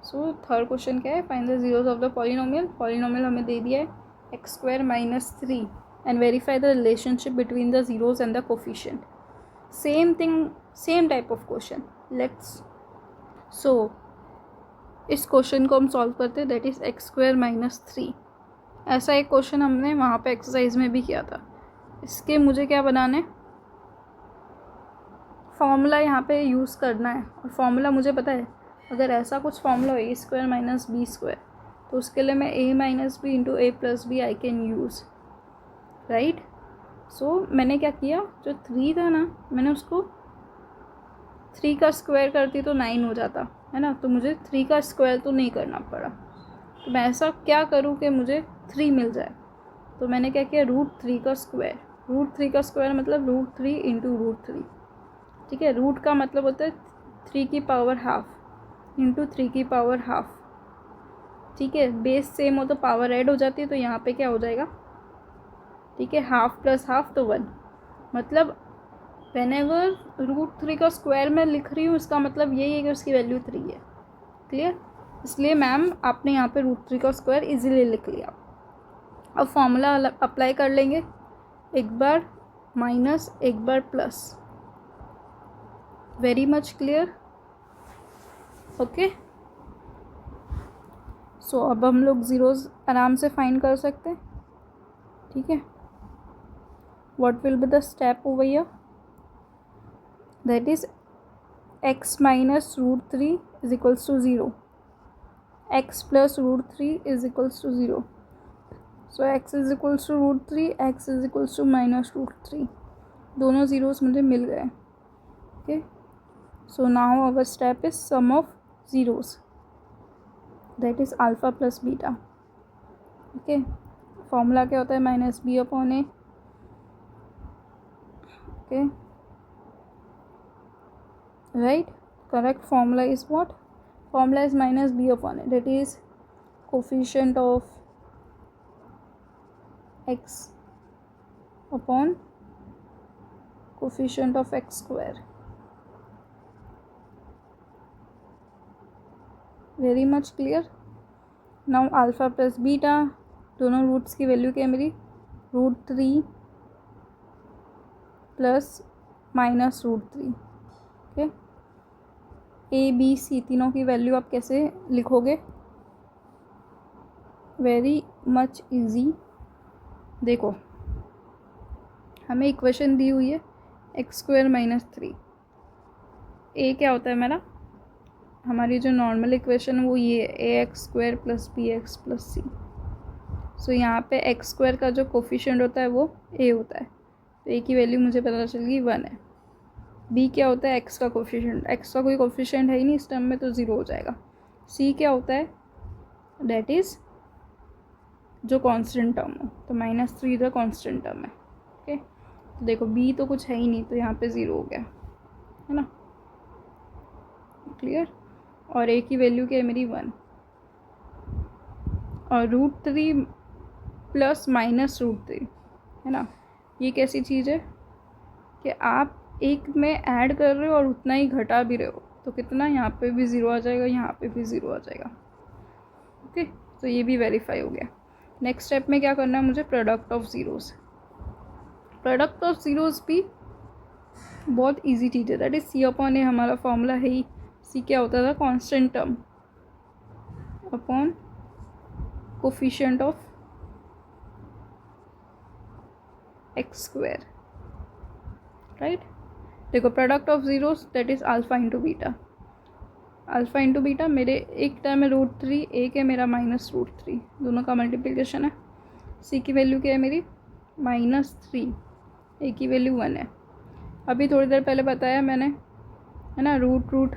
So third question क्या है, find the zeros of the polynomial. Polynomial हमें दे दिया है x square minus 3 and verify the relationship between the zeros and the coefficient. Same thing, same type of question. Let's so इस question को हम solve करते हैं, that is x square minus 3। ऐसा एक क्वेश्चन हमने वहाँ पे एक्सरसाइज में भी किया था। इसके मुझे क्या बनाना है, फॉर्मूला यहाँ पे यूज़ करना है। और फॉर्मूला मुझे पता है, अगर ऐसा कुछ फॉर्मूला हो a square minus b square, तो उसके लिए मैं a minus b into a plus b I can use, right. So मैंने क्या किया, जो 3 था ना, मैंने उसको 3 का स्क्वायर करती तो 9 हो जाता है ना, तो मुझे 3 का स्क्वायर तो नहीं करना पड़ा। तो मैं ऐसा क्या करूँ कि मुझे 3 मिल जाए, तो मैंने क्या किया, √3 का स्क्वायर। √3 का स्क्वायर मतलब √3 इंटू √3, ठीक है। रूट का मतलब होता है 3 की पावर हाफ इंटू 3 की पावर हाफ, ठीक है। बेस सेम हो तो पावर ऐड हो जाती है, तो यहाँ पे क्या हो जाएगा, ठीक है, हाफ प्लस हाफ तो 1। मतलब व्हेनेवर √3 का स्क्वायर मैं लिख रही हूँ, इसका मतलब यही है कि उसकी वैल्यू 3 है। क्लियर। इसलिए मैम आपने यहाँ पे √3 का स्क्वायर इजीली लिख लिया। अब फॉर्मूला अप्लाई कर लेंगे, एक बार माइनस एक बार plus. Very much clear, okay. So अब हम लोग ज़ीरोज़ आराम से फाइंड कर सकते हैं, ठीक है। What will be the step over here, that is x minus √3 is equals to 0, x plus √3 is equals to 0। So x is equals to √3, x is equals to minus √3, दोनों zeros मुझे मिल गए, okay. So now our step is sum of zeros, that is alpha plus beta, okay. Formula क्या होता है, minus b upon a, okay, right. Correct formula is what, formula is minus b upon a, that is coefficient of x upon coefficient of x square. Very much clear. Now alpha plus beta, दोनों roots की value क्या है मेरी, √3 plus minus √3, okay. A b c तीनों की value आप कैसे लिखोगे, वेरी मच इजी। देखो हमें इक्वेशन दी हुई है एक्स स्क्वायर माइनस 3, ए क्या होता है मेरा, हमारी जो नॉर्मल इक्वेशन वो ये है, a x square plus b x plus c. So यहाँ पे एक्स स्क्वायर का जो कोफिशिएंट होता है वो ए होता है, तो ए की वैल्यू मुझे पता चल गई 1 है। बी क्या होता है, एक्स का कोफिशिएंट, एक्स का कोई कोफिशिएंट है ही नहीं इस टर्म में, तो 0 हो जाएगा। सी क्या होता है, दैट इज़ जो कांस्टेंट टर्म हो, तो -3 इधर कांस्टेंट टर्म है, ओके। तो देखो बी तो कुछ है ही नहीं, तो यहाँ पे 0 हो गया, है ना, क्लियर। और ए की वैल्यू क्या है मेरी 1, और √3 प्लस माइनस √3, है ना, ये कैसी चीज़ है कि आप एक में ऐड कर रहे हो और उतना ही घटा भी रहे हो, तो कितना, यहाँ पे भी 0 आ जाएगा, यहाँ पे भी 0 आ जाएगा, ओके। तो ये भी वेरीफाई हो गया। नेक्स्ट स्टेप में क्या करना है मुझे, product of zeros. Product of zeros भी बहुत इजी चीज़ है, that is C upon A, हमारा फॉर्मूला है ही, सी क्या होता था, constant term upon coefficient of X square, right. देखो product of zeros that is alpha into beta, alpha into beta, मेरे एक टर्म है √3, एक है मेरा -√3, दोनों का मल्टीप्लिकेशन है। सी की वैल्यू क्या है मेरी, -3, ए की वैल्यू 1 है। अभी थोड़ी देर पहले बताया मैंने, है ना, रूट